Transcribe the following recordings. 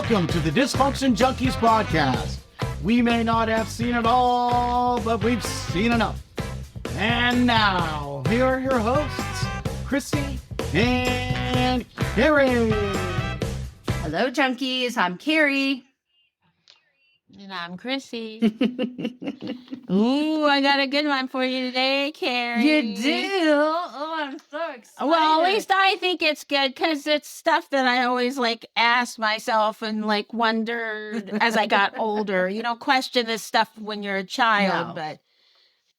Welcome to the Dysfunction Junkies podcast. We may not have seen it all, but we've seen enough. And now, here are your hosts, Chrissy and Carrie. Hello, junkies. I'm Carrie. And I'm Chrissy. Ooh, I got a good one for you today, Carrie. You do? Oh, I'm so excited. Well, at least I think it's good because it's stuff that I always ask myself and wondered as I got older. You don't question this stuff when you're a child, but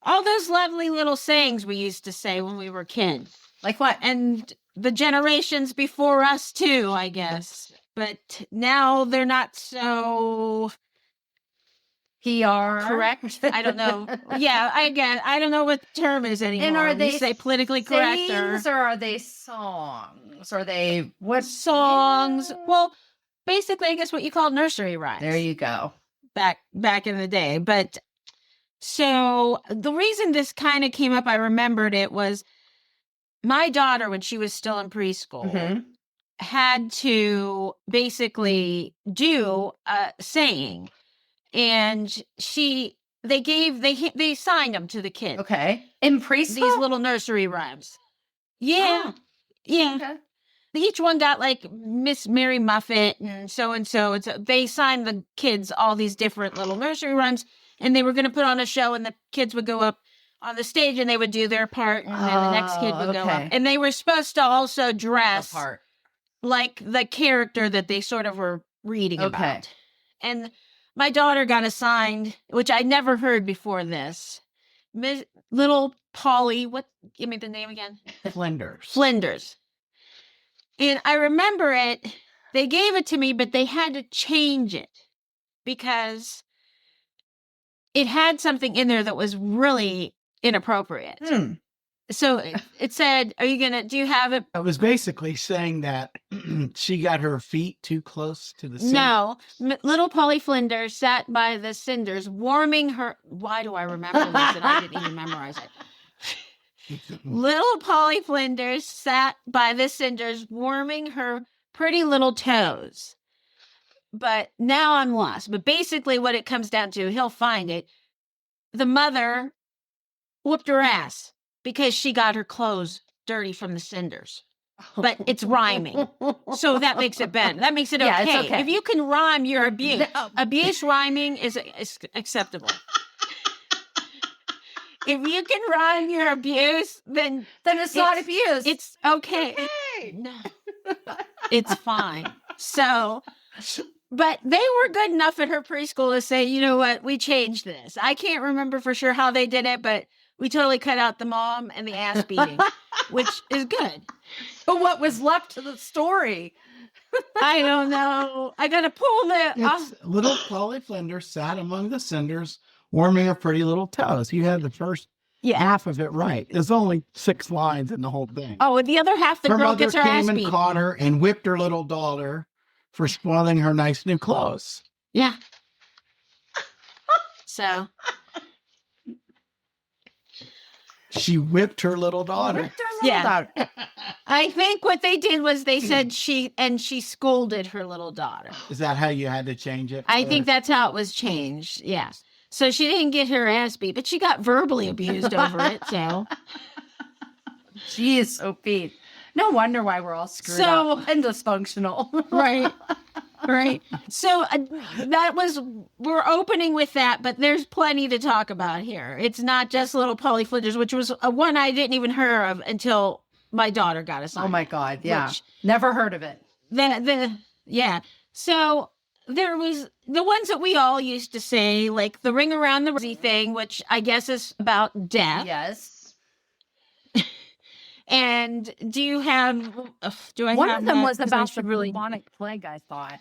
all those lovely little sayings we used to say when we were kids. Like what? And the generations before us too, I guess. But now they're not so PR correct. I don't know. Yeah, I don't know what the term is anymore. And are they say politically correct or are they songs? Are they what songs? Yeah. Well, basically, I guess what you call nursery rhymes. There you go. Back in the day. But so the reason this kind of came up, I remembered it was my daughter when she was still in preschool had to basically do a saying. And they signed them to the kids. Okay. In preschool? These little nursery rhymes. Yeah. Oh. Yeah. Okay. Each one got Miss Mary Muffet and so. They signed the kids all these different little nursery rhymes, and they were going to put on a show, and the kids would go up on the stage and they would do their part, and then the next kid would go up. And they were supposed to also dress like the character that they sort of were reading about. And my daughter got assigned, which I never heard before this, Little Polly, give me the name again? Flinders. And I remember it, they gave it to me, but they had to change it because it had something in there that was really inappropriate. So it said, do you have it? I was basically saying that she got her feet too close to the cinders. No. Little Polly Flinders sat by the cinders warming her. Why do I remember this? And I didn't even memorize it. Little Polly Flinders sat by the cinders warming her pretty little toes. But now I'm lost. But basically what it comes down to, he'll find it. The mother whooped her ass because she got her clothes dirty from the cinders. But it's rhyming. So that makes it better. That makes it okay. It's okay. If you can rhyme, you're abuse. No. Abuse rhyming is acceptable. If you can rhyme your abuse, then it's not abuse. It's okay. No, it's fine. So, but they were good enough at her preschool to say, you know what, we changed this. I can't remember for sure how they did it, but we totally cut out the mom and the ass beating, which is good. So what was left to the story? I don't know. I got to pull the... Little Polly Flinders sat among the cinders, warming her pretty little toes. You had the first half of it right. There's only 6 lines in the whole thing. Oh, the other half, the girl gets her ass beat. Her mother came and caught her and whipped her little daughter for spoiling her nice new clothes. Yeah. So... She whipped her little daughter. I think what they did was they said she scolded her little daughter. Is that how you had to change it? I think that's how it was changed. Yeah. So she didn't get her ass beat, but she got verbally abused over it. So she is so beat. No wonder why we're all screwed up and dysfunctional. Right. So we're opening with that, but there's plenty to talk about here. It's not just Little Polly Flinders, which was one I didn't even hear of until my daughter got assigned. Oh my God. Yeah. Never heard of it. Yeah. So there was the ones that we all used to say, like the Ring Around the Rosy thing, which I guess is about death. Yes. And do you have? One of them was about the bubonic plague, I thought.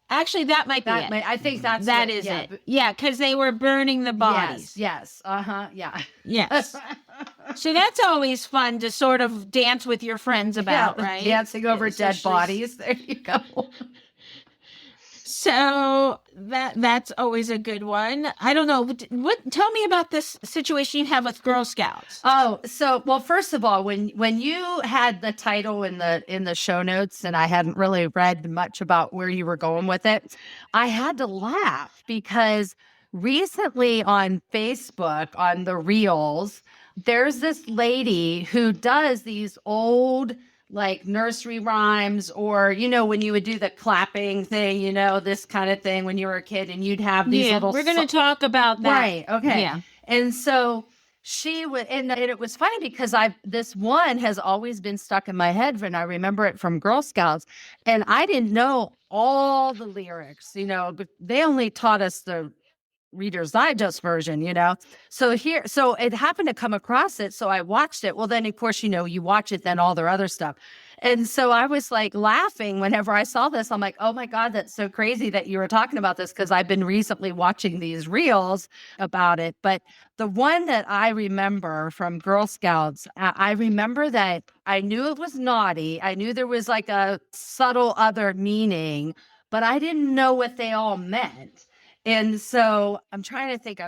Actually, that might be it. I think that is it. Yeah, because they were burning the bodies. Yes. Yeah. Yes. So that's always fun to sort of dance with your friends about, right? Dancing over dead bodies. There you go. So that's always a good one. I don't know. Tell me about this situation you have with Girl Scouts. Oh, so well, first of all, when you had the title in the show notes, and I hadn't really read much about where you were going with it, I had to laugh because recently on Facebook, on the Reels, there's this lady who does these old like nursery rhymes, or, you know, when you would do the clapping thing, you know, this kind of thing when you were a kid, and you'd have these little... We're going to talk about that. Right. Okay. Yeah. And so she would, and it was funny because this one has always been stuck in my head, and I remember it from Girl Scouts, and I didn't know all the lyrics, you know, but they only taught us the Reader's Digest version, you know? So it happened to come across it. So I watched it. Well, then of course, you know, you watch it, then all their other stuff. And so I was like laughing whenever I saw this. I'm like, oh my God, that's so crazy that you were talking about this, because I've been recently watching these reels about it. But the one that I remember from Girl Scouts, I remember that I knew it was naughty. I knew there was like a subtle other meaning, but I didn't know what they all meant. And so I'm trying to think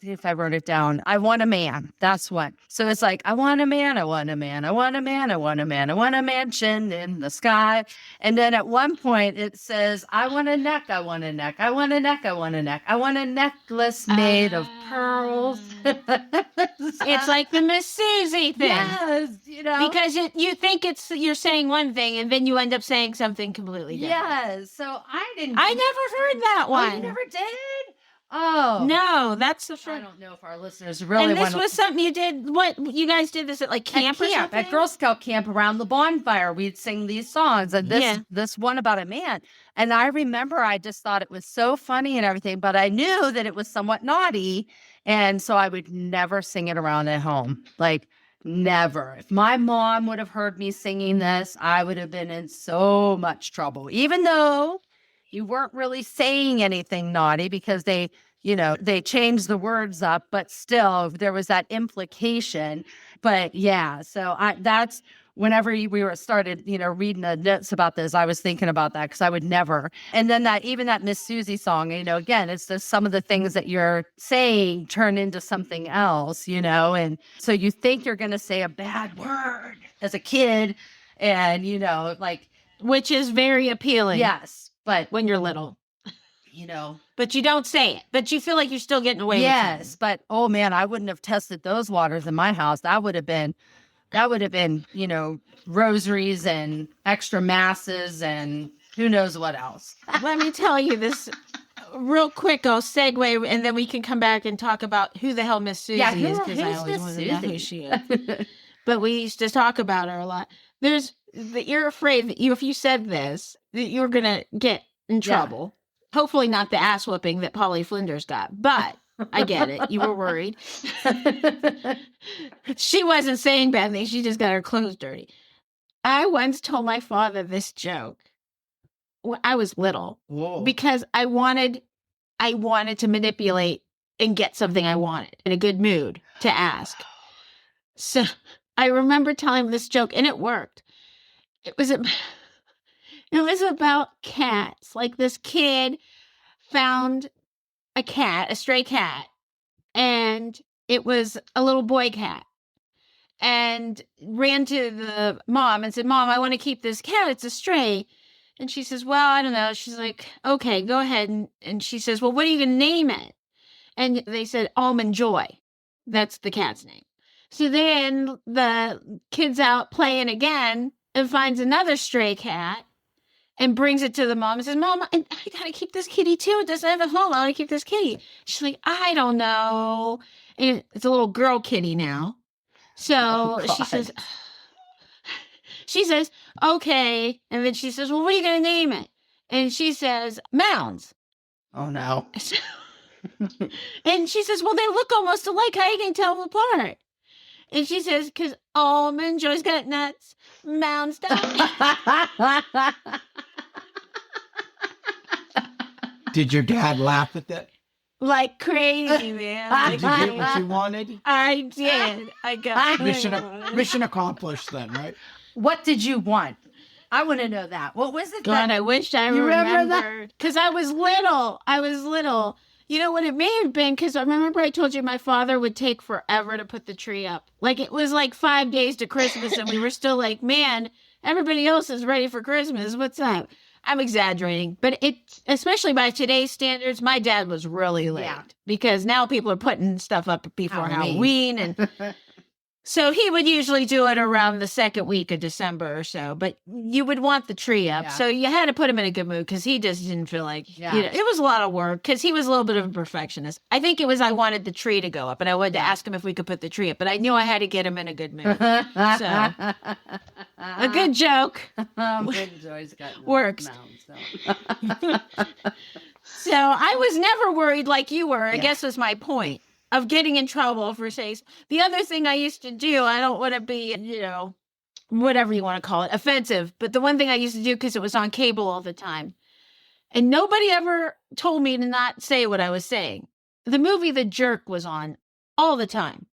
if I wrote it down. I want a man. That's what. So it's like, I want a man, I want a man, I want a man, I want a man, I want a mansion in the sky. And then at one point it says, I want a neck, I want a neck, I want a neck, I want a neck, I want a necklace made of pearls. It's like the Miss Susie thing. Yes, you know. Because you think you're saying one thing, and then you end up saying something completely different. Yes. So I never heard that one. Oh, you never did? Oh. No, that's the first. I don't know if our listeners really And this was something you did, you guys did this at like camp or something? At Girl Scout camp around the bonfire. We'd sing these songs, and this one about a man. And I remember I just thought it was so funny and everything, but I knew that it was somewhat naughty. And so I would never sing it around at home. Like, never. If my mom would have heard me singing this, I would have been in so much trouble, even though you weren't really saying anything naughty, because they changed the words up, but still there was that implication. But yeah, so that's whenever we were started, reading the notes about this, I was thinking about that, because I would never. And then that Miss Susie song, again, it's just some of the things that you're saying turn into something else, and so you think you're going to say a bad word as a kid, and, which is very appealing. Yes. But when you're little, but you don't say it, but you feel like you're still getting away with it. Yes, but oh man, I wouldn't have tested those waters in my house. That would have been, rosaries and extra masses and who knows what else. Let me tell you this real quick. I'll segue, and then we can come back and talk about who the hell Miss Susie is, because I always want to know who she is. But we used to talk about her a lot. You're afraid that if you said this, that you're going to get in trouble. Yeah. Hopefully not the ass whooping that Polly Flinders got, but I get it. You were worried. She wasn't saying bad things. She just got her clothes dirty. I once told my father this joke when I was little. Whoa. Because I wanted to manipulate and get something I wanted in a good mood to ask. So I remember telling him this joke, and it worked. It was about cats. Like, this kid found a stray cat, and it was a little boy cat, and ran to the mom and said, "Mom, I want to keep this cat. It's a stray." And she says, "Well, I don't know." She's like, "Okay, go ahead." And she says, "Well, what are you going to name it?" And they said, "Almond Joy." That's the cat's name. So then the kid's out playing again and finds another stray cat and brings it to the mom and says, "Mom, I got to keep this kitty too. It doesn't have a home. I want to keep this kitty." She's like, "I don't know." And it's a little girl kitty now. So she says, "Okay." And then she says, "Well, what are you going to name it?" And she says, "Mounds." Oh, no. And she says, "Well, they look almost alike. How are you going to tell them apart?" And she says, "Because Almond Joy's got nuts, Mounds don't." Did your dad laugh at that? Like crazy, man. Did you get what you wanted? I did. I got Mission accomplished then, right? What did you want? I want to know that. What was it? God, that I wish I you remember that? remembered. Because I was little. You know what it may have been? Because I remember I told you my father would take forever to put the tree up. Like, it was like 5 days to Christmas, and we were still like, man, everybody else is ready for Christmas. What's up? I'm exaggerating. But especially by today's standards, my dad was really late. Yeah. Because now people are putting stuff up before Halloween. Halloween. And so he would usually do it around the second week of December or so, but you would want the tree up. Yeah. So you had to put him in a good mood because he just didn't feel like, Yeah. it was a lot of work because he was a little bit of a perfectionist. I think it was I wanted the tree to go up and I wanted to ask him if we could put the tree up, but I knew I had to get him in a good mood. So a good joke works. So I was never worried like you were, I guess was my point. Of getting in trouble for saying. The other thing I used to do, I don't want to be, whatever you want to call it, offensive. But the one thing I used to do, because it was on cable all the time, and nobody ever told me to not say what I was saying. The movie The Jerk was on all the time.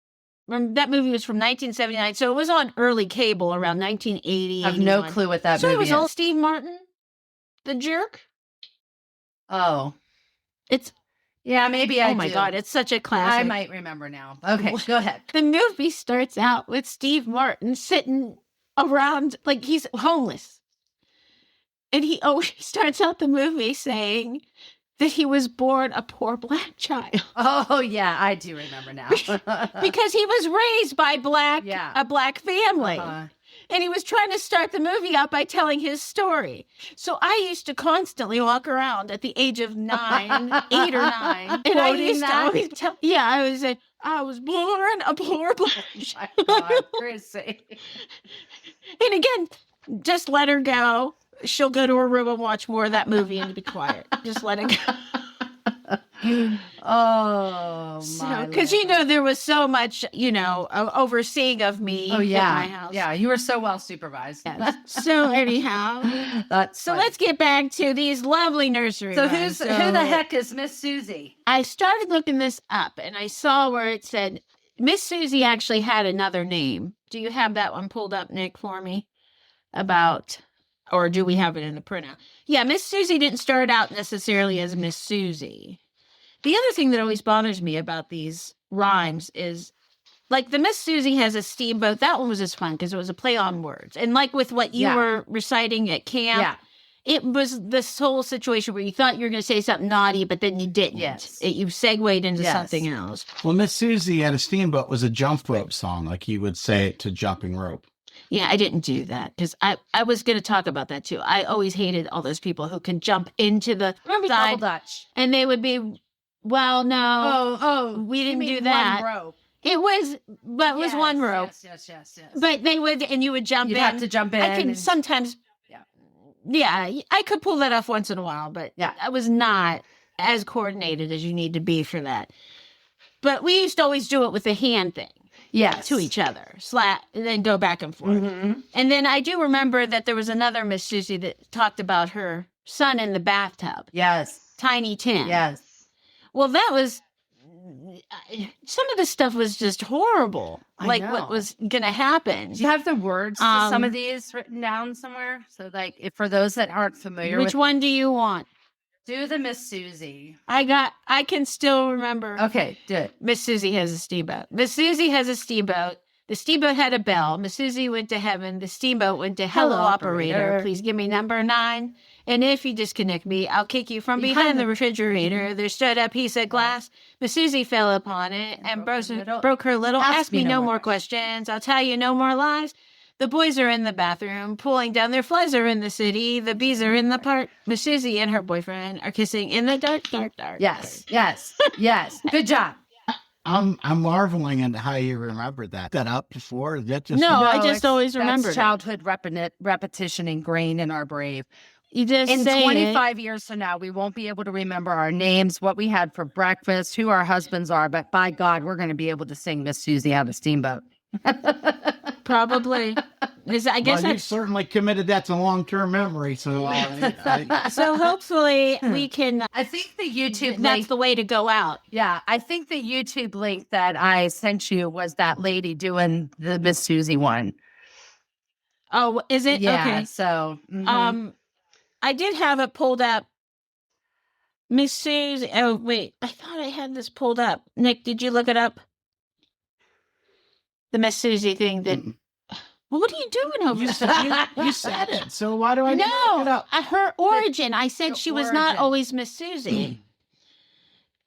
That movie was from 1979, so it was on early cable around 1980. I have no clue what that so movie it was is. old Steve Martin, The Jerk. Oh. It's... Yeah, maybe I Oh, my do. God, it's such a classic. I might remember now. Okay, go ahead. The movie starts out with Steve Martin sitting around like he's homeless. And he always starts out the movie saying that he was born a poor black child. Oh, yeah, I do remember now. Because he was raised by a black family. And he was trying to start the movie out by telling his story. So I used to constantly walk around at the age of 8 or 9. And I used to always tell, I was say, I was born a poor black child. My God, Chrissy. And again, just let her go. She'll go to her room and watch more of that movie and be quiet. Just let it go. Oh, my. Because, there was so much, overseeing of me at my house. Yeah, you were so well supervised. Yes. So, anyhow, let's get back to these lovely nursery rhymes. Who the heck is Miss Susie? I started looking this up, and I saw where it said Miss Susie actually had another name. Do you have that one pulled up, Nick, for me? Or do we have it in the printout? Yeah, Miss Susie didn't start out necessarily as Miss Susie. The other thing that always bothers me about these rhymes is, like, the Miss Susie Has a Steamboat. That one was just fun because it was a play on words. And like with what you were reciting at camp, it was this whole situation where you thought you were going to say something naughty, but then you didn't. Yes. You segued into something else. Well, Miss Susie Had a Steamboat was a jump rope song, like you would say it to jumping rope. Yeah, I didn't do that because I was going to talk about that too. I always hated all those people who can jump into the side, Double Dutch. and they would be, well, no, we didn't do that. One rope. It was one rope. Yes. But they would, and you would jump You'd in. have to jump in. I can sometimes. Yeah, I could pull that off once in a while, but I was not as coordinated as you need to be for that. But we used to always do it with the hand thing. Yes. To each other, slap, and then go back and forth. Mm-hmm. And then I do remember that there was another Miss Susie that talked about her son in the bathtub. Yes. Tiny Tim. Yes. Well, that was, some of the stuff was just horrible. I know. What was going to happen. Do you have the words to some of these written down somewhere? So, like, for those that aren't familiar Which one do you want? Do the Miss Susie. I can still remember. Okay, do it. Miss Susie Has a Steamboat. Miss Susie has a steamboat. The steamboat had a bell. Miss Susie went to heaven. The steamboat went to hello, operator. Please give me number 9. And if you disconnect me, I'll kick you from behind the refrigerator. There stood a piece of glass. Miss Susie fell upon it and broke her little. Ask me no more questions. I'll tell you no more lies. The boys are in the bathroom, pulling down their flies are in the city. The bees are in the park. Miss Susie and her boyfriend are kissing in the dark. Yes. Good job. I'm marveling at how you remembered that. Up before? Is that just I just always remembered childhood repetition ingrained in our brave. You just in 25 years from now, we won't be able to remember our names, what we had for breakfast, who our husbands are, but by God, we're going to be able to sing Miss Susie Had a Steamboat. Probably. I guess you certainly committed that to long-term memory. So, so hopefully we can. I think the YouTube link, that's the way to go out. Yeah, I think the YouTube link that I sent you was that lady doing the Miss Susie one. Oh, is it? Yeah. Okay. So, I did have it pulled up. Miss Susie. Oh, wait. I thought I had this pulled up. Nick, did you look it up? The Miss Susie thing that. Well, what are you doing over there? You said it, so why do I need to look it No, up? her origin. I said the she was not origin. always Miss Susie.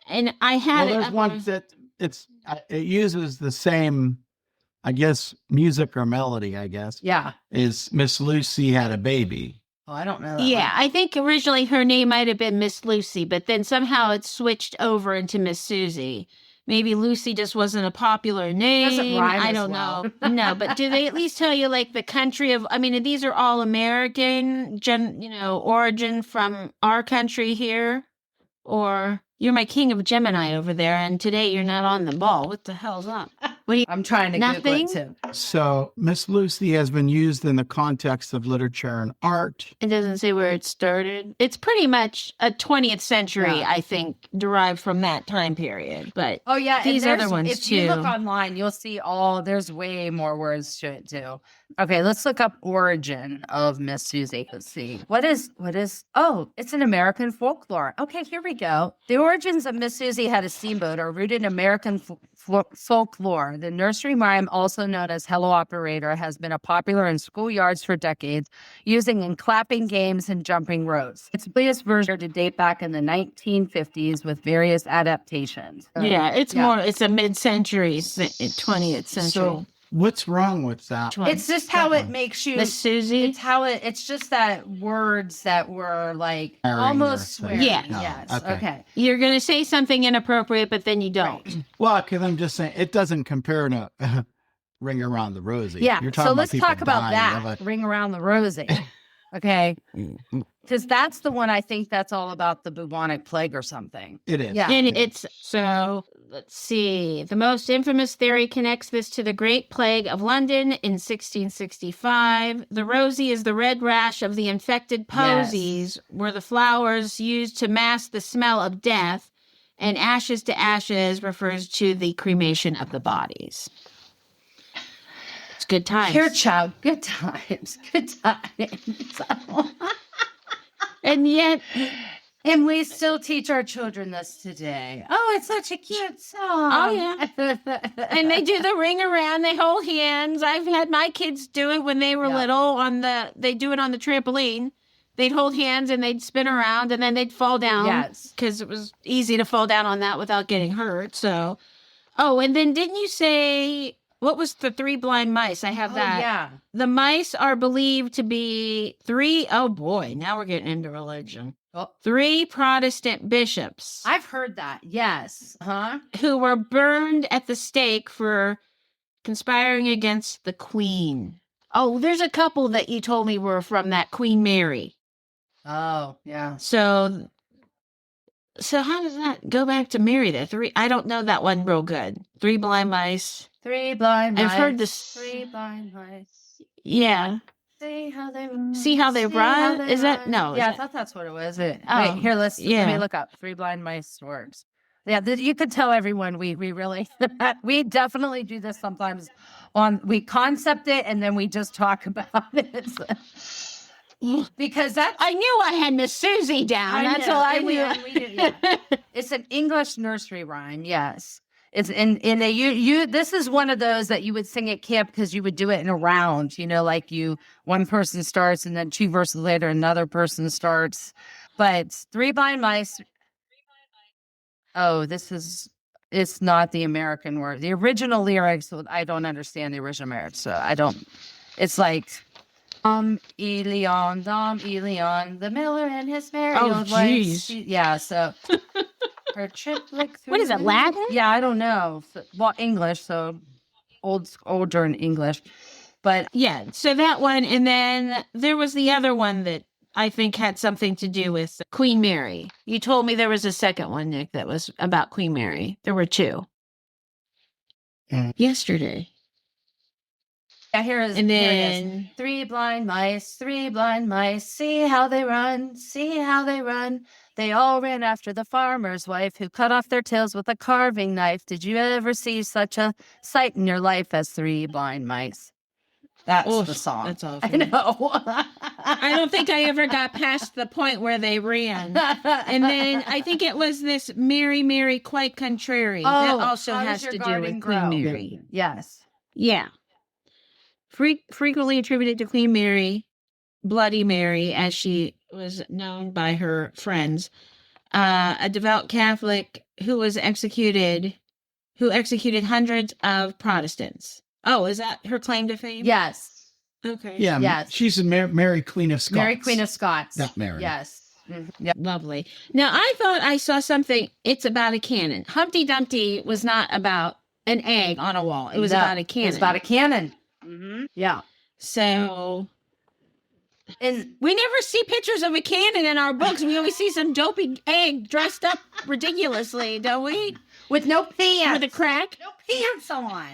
And I had Well, it. there's up one on- that it uses the same, I guess, music or melody, I guess, yeah. is Miss Lucy Had a Baby. Oh, I don't know. That Yeah, I think originally her name might have been Miss Lucy, but then somehow it switched over into Miss Susie. Maybe Lucy just wasn't a popular name. Doesn't rhyme I as don't well. know. No, but do they at least tell you like the country of? I mean, these are all American, origin from our country here, or you're my king of Gemini over there, and today you're not on the ball. What the hell's up? What do you? I'm trying to Nothing? Google it too. So Miss Lucy has been used in the context of literature and art. It doesn't say where it started. It's pretty much a 20th century, Yeah. I think, derived from that time period. But Oh yeah, and these other there's- ones if you look too. online, you'll see there's way more words to it too. Okay, let's look up origin of Miss Susie. Let's see. What is it's an American folklore. Okay, here we go. The origins of Miss Susie Had a Steamboat are rooted in American folklore. The nursery rhyme, also known as Hello Operator, has been popular in schoolyards for decades, using in clapping games and jumping ropes. Its earliest version to date back in the 1950s with various adaptations. yeah, it's Yeah. more, it's a mid-century, 20th century. So what's wrong with that? Which one? It's just how it makes you. Miss Susie? It's just that words that were like Swearing almost or swearing. Yeah. Yes. Oh, okay. Okay. You're going to say something inappropriate, but then you don't. Right. Well, because I'm just saying it doesn't compare to Ring Around the Rosy. Yeah. You're talking So about let's people talk about dying that. of Ring Around the Rosy. Okay. Because that's the one I think that's all about the bubonic plague or something. It is. Yeah. And it's, so let's see. The most infamous theory connects this to the Great Plague of London in 1665. The rosy is the red rash of the infected posies, were the flowers used to mask the smell of death, and ashes to ashes refers to the cremation of the bodies. It's good times. Here, child. Good times. Good times. And yet, And we still teach our children this today. Oh, it's such a cute song. Oh, yeah. And they do the ring around, they hold hands. I've had my kids do it when they were Yeah. little they do it on the trampoline. They'd hold hands and they'd spin around and then they'd fall down. Yes. Because it was easy to fall down on that without getting hurt. So, and then didn't you say, what was the 3 blind mice? I have Oh, that. yeah. The mice are believed to be 3, oh boy, now we're getting into religion. Oh, 3 Protestant bishops I've heard that. Yes. Huh? who were burned at the stake for conspiring against the Queen. Oh, there's a couple that you told me were from that Queen Mary. Oh, yeah. So how does that go back to Mary? The 3, I don't know that one real good. 3 blind mice. 3 blind mice. I've heard this. 3 blind mice. Yeah. See how they run. See how they run? Is that- no, Yeah, I is thought that's what it was. Wait, Oh, here, let yeah. me look up 3 blind mice works. Yeah, you could tell everyone we really we definitely do this sometimes. We concept it and then we just talk about it. Because that's I knew I had Miss Susie down. That's all I knew. We do, yeah. It's an English nursery rhyme. Yes, it's in a this is one of those that you would sing at camp because you would do it in a round. Like one person starts and then 2 verses later another person starts. But 3 blind mice. Oh, it's not the American word. The original lyrics. I don't understand the original lyrics, so I don't. It's like. Elion, the miller and his merry Oh, old wife. jeez. Yeah, so her triplet through. What is it, the- Latin? Yeah, I don't know. Well, English, so older in English. But Yeah, so that one, and then there was the other one that I think had something to do with Queen Mary. You told me there was a second one, Nick, that was about Queen Mary. There were 2. Yesterday. yeah, here it is. And Here it is. then 3 blind mice, see how they run, see how they run. They all ran after the farmer's wife who cut off their tails with a carving knife. Did you ever see such a sight in your life as 3 blind mice? That's Oof, the song. that's awful. I know. I don't think I ever got past the point where they ran. And then I think it was this Mary, Mary, quite contrary. that also How has Does Your to do Garden with Grow? Queen Mary. Yes. Yeah. Frequently attributed to Queen Mary, Bloody Mary, as she was known by her friends, a devout Catholic who executed hundreds of Protestants. Oh, is that her claim to fame? Yes. Okay. Yeah, Yes. she's a Mary Queen of Scots. Mary Queen of Scots. Not Mary. Yes. Yep. Lovely. Now, I thought I saw something. It's about a cannon. Humpty Dumpty was not about an egg on a wall. It was about a cannon. It was about a cannon. Mm-hmm. Yeah. So, And we never see pictures of a cannon in our books. We always see some dopey egg dressed up ridiculously, don't we? with no pants. With a crack. No pants on.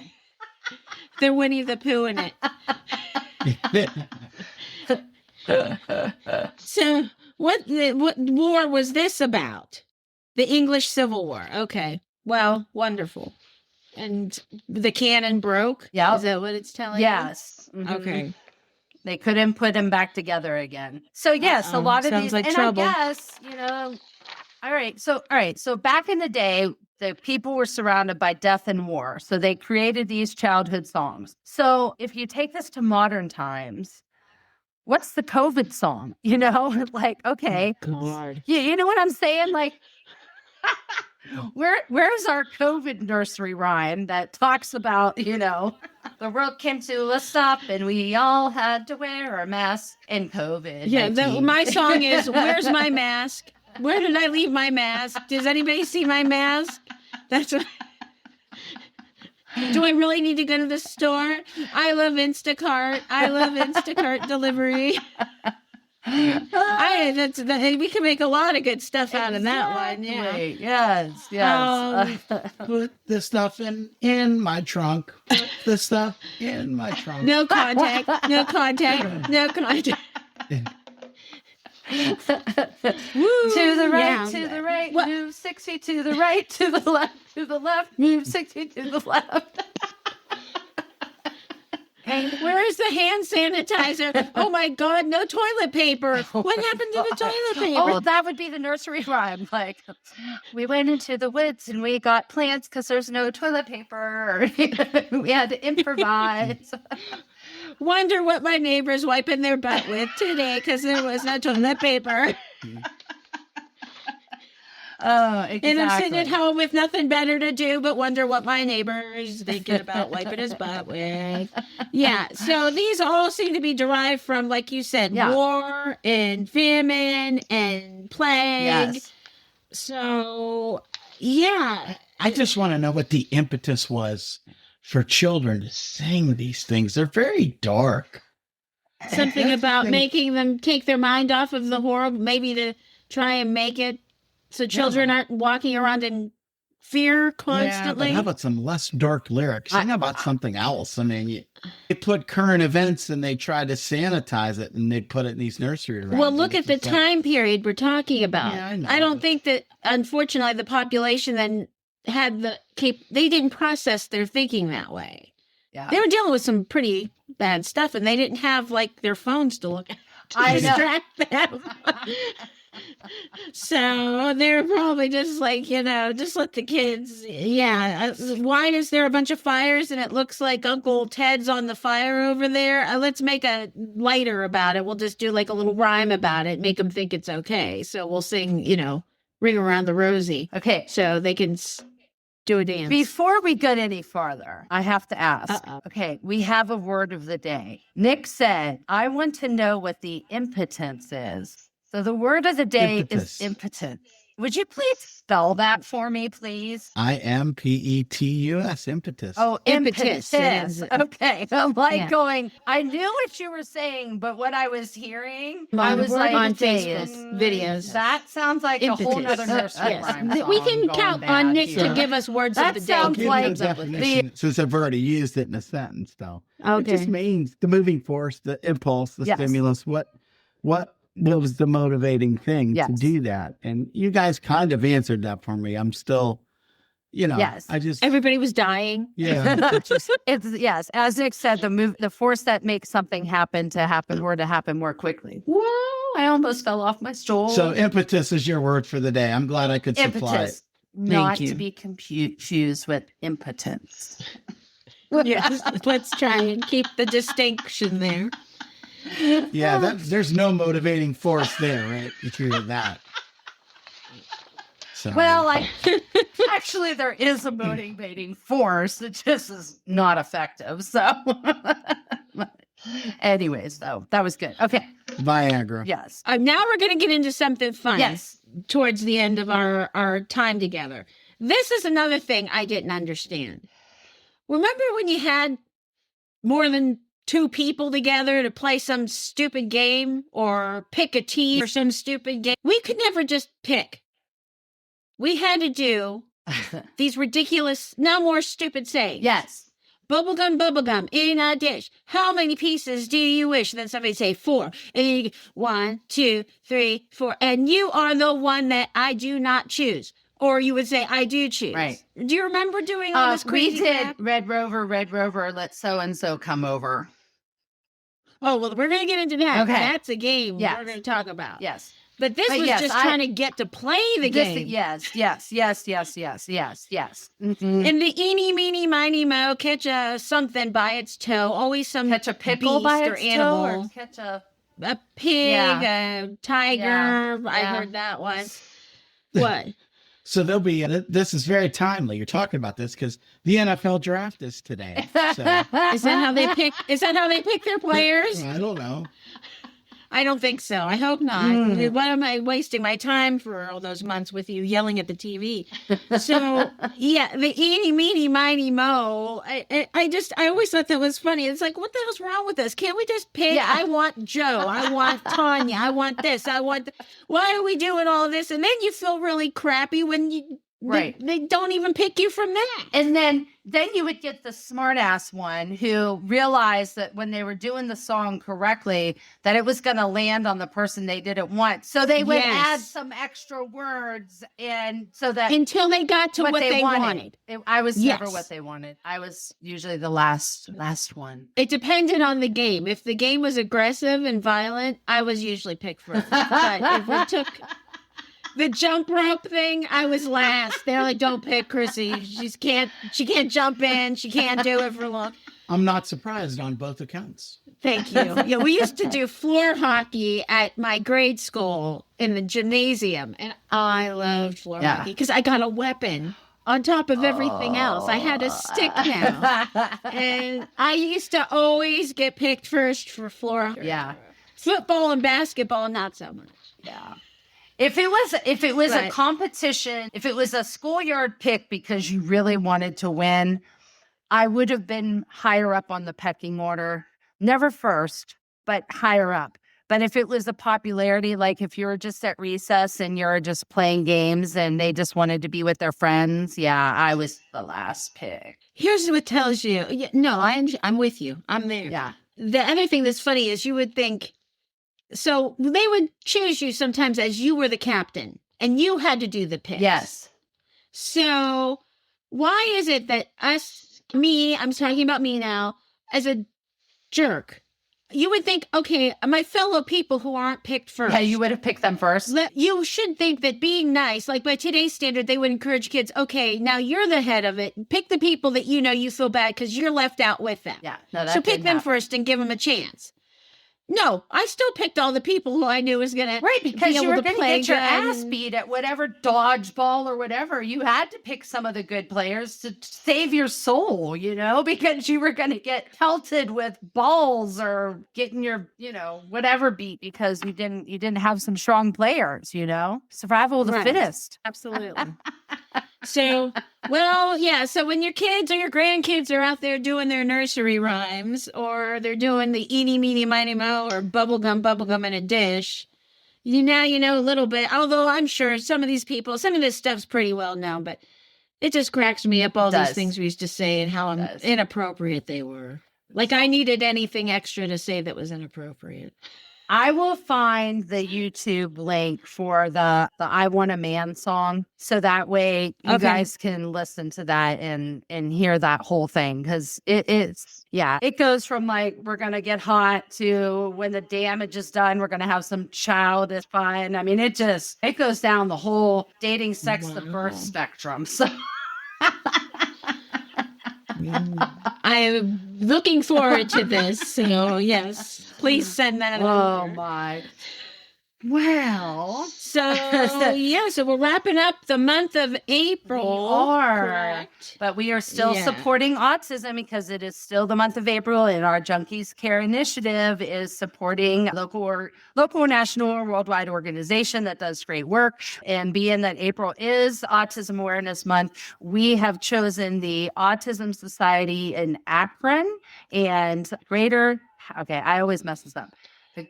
They're Winnie the Pooh in it. So, what war was this about? The English Civil War. Okay. Well, wonderful. And the cannon broke? Yeah. Is that what it's telling Yes. you? Mhm. Okay. They couldn't put him back together again. So yes, a Uh-oh. lot of Sounds these, like and trouble. I guess, all right. So back in the day, the people were surrounded by death and war. So they created these childhood songs. So if you take this to modern times, what's the COVID song? Like, okay, God. you know what I'm saying? Like, where's our COVID nursery rhyme that talks about, the world came to a stop and we all had to wear a mask in COVID. Yeah, my song is, where's my mask? Where did I leave my mask? Does anybody see my mask? That's what... Do I really need to go to the store? I love Instacart. I love Instacart delivery. We can make a lot of good stuff out of that one. Yeah. Yes. Put the stuff in my trunk. Put the stuff in my trunk. No contact. No contact. No contact. Woo, To the right, yeah. to the right, What? move 60 to the right, to the left, move 60 to the left. Hey, where is the hand sanitizer? Oh my God, no toilet paper. What happened to the toilet paper? Oh, that would be the nursery rhyme. Like, we went into the woods and we got plants because there's no toilet paper. We had to improvise. Wonder what my neighbor's wiping their butt with today because there was no toilet paper. Oh, exactly. And I'm sitting at home with nothing better to do but wonder what my neighbor is thinking about wiping his butt with. Yeah, so these all seem to be derived from, like you said, war and famine and plague. Yes. So, yeah. I just want to know what the impetus was for children to sing these things. They're very dark. Something about making them take their mind off of the horror, maybe to try and make it so children aren't walking around in fear constantly. Yeah, but how about some less dark lyrics? Sing about something else. I mean, they put current events and they try to sanitize it and they put it in these nursery rhymes. Well, look at the time period we're talking about. Yeah, I know. I don't think that, unfortunately, the population then had they didn't process their thinking that way. Yeah. They were dealing with some pretty bad stuff and they didn't have like their phones to look at to I know. distract them. So they're probably just like, just let the kids. Yeah. Why is there a bunch of fires and it looks like Uncle Ted's on the fire over there? Let's make a lighter about it. We'll just do like a little rhyme about it, make them think it's okay. So we'll sing, Ring Around the Rosy. Okay. So they can do a dance. Before we get any farther, I have to ask. Uh-oh. Okay, we have a word of the day. Nick said, I want to know what the impotence is. So the word of the day is impotent. Would you please spell that for me, please? IMPETUS, impetus. Oh, Impetus. impetus. Okay. I'm Yeah. going, I knew what you were saying, but what I was hearing, I On- was like, on Facebook videos. That sounds like a whole Impetus. nursery Yes. rhyme We song can going count bad on Nick here. to give us words That of the day. sounds Give you like a definition, since I've already used it in a sentence, though. Okay. It just means the moving force, the impulse, the Yes. stimulus. What was the motivating thing Yes. to do that? And you guys kind of answered that for me. I'm still, Yes. I just, Everybody was dying. yeah. It's yes, as Nick said, the force that makes something happen to happen more quickly. Whoa! I almost fell off my stool. So impetus is your word for the day. I'm glad I could supply it. Impetus, not to be confused with impotence. Yes, let's try and keep the distinction there. Yeah, there's no motivating force there, right? You hear that. So. Well, actually, there is a motivating force. It just is not effective. So, anyways, though, that was good. Okay. Viagra. Yes. Now we're going to get into something fun. Yes. Towards the end of our time together. This is another thing I didn't understand. Remember when you had more than 2 people together to play some stupid game or pick a team or some stupid game? We could never just pick. We had to do these ridiculous, now more stupid sayings. Yes. Bubblegum, in a dish. How many pieces do you wish? And then somebody say 4. And then you go, 1, 2, 3, 4. And you are the one that I do not choose. Or you would say, I do choose. Right. Do you remember doing all this crazy We did crap? Red Rover, let so-and-so come over. Oh, well, we're going to get into that. Okay. That's a game Yes. we're going to talk about. Yes. But this was yes, just trying to get to play the game. Yes. Mhm. And the eenie, meenie, minie, mo, catch a something by its toe. Always some Catch a pickle beast by or its animal. toe, or catch a pig, Yeah. a tiger. Yeah. I Yeah. heard that one. What? So there'll be, this is very timely. You're talking about this because the NFL draft is today. So Is that how they pick? Is that how they pick their players? I don't know. I don't think so. I hope not. Why am I wasting my time for all those months with you yelling at the TV? So yeah, the eenie, meenie, miny, mo. I always thought that was funny. It's like, what the hell's wrong with us? Can't we just pick? Yeah. I want Joe. I want Tanya. I want this. I want. Why are we doing all this? And then you feel really crappy when you. Right. They don't even pick you from that. And then you would get the smartass one who realized that when they were doing the song correctly, that it was going to land on the person they didn't want. So they would add some extra words, and so that Until they got to what they wanted. I was never Yes. what they wanted. I was usually the last one. It depended on the game. If the game was aggressive and violent, I was usually picked first. But if we took the jump rope thing, I was last. They're like, don't pick Chrissy. She can't jump in. She can't do it for long. I'm not surprised on both accounts. Thank you. Yeah, we used to do floor hockey at my grade school in the gymnasium. And I loved floor hockey because I got a weapon on top of everything else. I had a stick now. And I used to always get picked first for floor hockey. Yeah. Football and basketball, not so much. Yeah. If it was a Right. competition, if it was a schoolyard pick because you really wanted to win, I would have been higher up on the pecking order. Never first, but higher up. But if it was a popularity, like if you were just at recess and you're just playing games and they just wanted to be with their friends, yeah, I was the last pick. Here's what tells you. Yeah, no, I'm with you. I'm there. Yeah. The other thing that's funny is you would think, so they would choose you sometimes as you were the captain and you had to do the picks. Yes. So why is it that I'm talking about me now, as a jerk, you would think, okay, my fellow people who aren't picked first. Yeah, you would have picked them first. You should think that being nice, like by today's standard, they would encourage kids, okay, now you're the head of it. Pick the people that you feel bad because you're left out with them. Yeah. No, that So pick didn't them happen. first and give them a chance. No, I still picked all the people who I knew was going to Right, because you were going to play get your good ass and- beat at whatever dodgeball or whatever. You had to pick some of the good players to save your soul, because you were going to get pelted with balls or getting your, whatever beat because you didn't have some strong players, survival of the Right. fittest. Absolutely. So, well, yeah. So when your kids or your grandkids are out there doing their nursery rhymes, or they're doing the eenie, meenie, miny, mo, or bubblegum in a dish, now you know a little bit. Although I'm sure some of this stuff's pretty well known, but it just cracks me up all these does. things we used to say and how does. inappropriate they were. Like I needed anything extra to say that was inappropriate. I will find the YouTube link for the I Want a Man song. So that way you guys can listen to that and hear that whole thing. Cause it goes from like, we're going to get hot to when the damage is done, we're going to have some childish fun. I mean, it goes down the whole dating, sex, the birth spectrum. So I'm looking forward to this. So yes, please send that over. Oh my. Well, so we're wrapping up the month of April. We are, correct? but we are still supporting autism because it is still the month of April, and our Junkies Care initiative is supporting local, national, or worldwide organization that does great work. And being that April is Autism Awareness Month, we have chosen the Autism Society in Akron and Greater. Okay, I always mess this up. The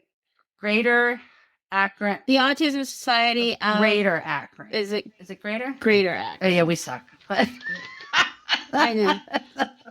Greater Akron. The Autism Society. Greater Akron. Is it greater? Greater Akron. Oh, yeah, we suck. But I know.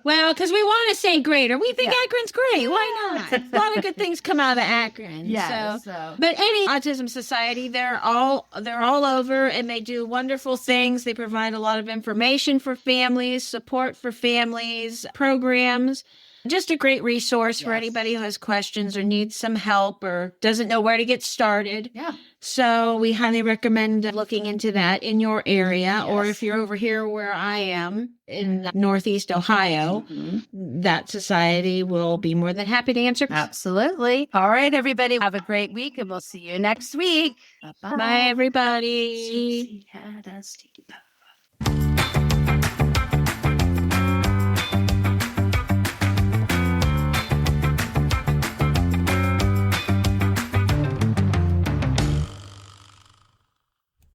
Well, because we want to say greater. We think Akron's great. Why not? A lot of good things come out of Akron. Yeah. But any Autism Society, they're all over, and they do wonderful things. They provide a lot of information for families, support for families, programs. Just a great resource for anybody who has questions or needs some help or doesn't know where to get started. Yeah. So we highly recommend looking into that in your area, or if you're over here where I am in Northeast Ohio, that society will be more than happy to answer. Absolutely. All right, everybody. Have a great week, and we'll see you next week. Bye-bye. Bye, everybody. Susie had a steamboat.